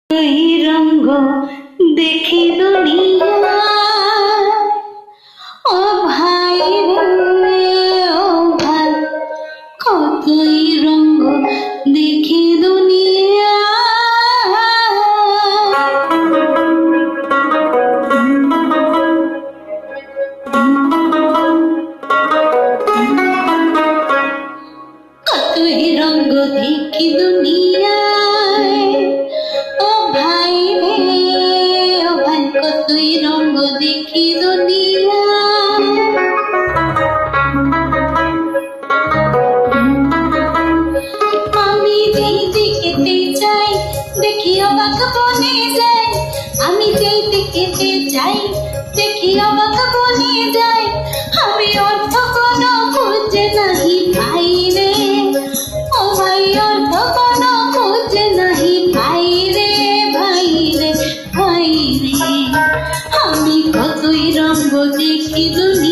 এই রঙ্গ দেখি দুনিয়া ও ভাই রে ও ভাই, কতই রঙ্গ দেখি দুনিয়া। কতই রঙ্গ দেখি দুনিয়ায় ও ভাই রে ও ভাই, কতই রঙ্গ দেখি দুনিয়ায়। আমি যেই দিকেতে যাই দেখি অবাক বনে যাই, আমি যেই দিকেতে যাই দেখি অবাক বনে যাই। আমি অর্থ কোনো খুঁজে নাহি পাই রে ও ভাই, অর্থ কোনো খুঁজে নাহি পাই রে ভাই রে ভাই রে। আমি কতই রঙ্গ দেখি দুনিয়া।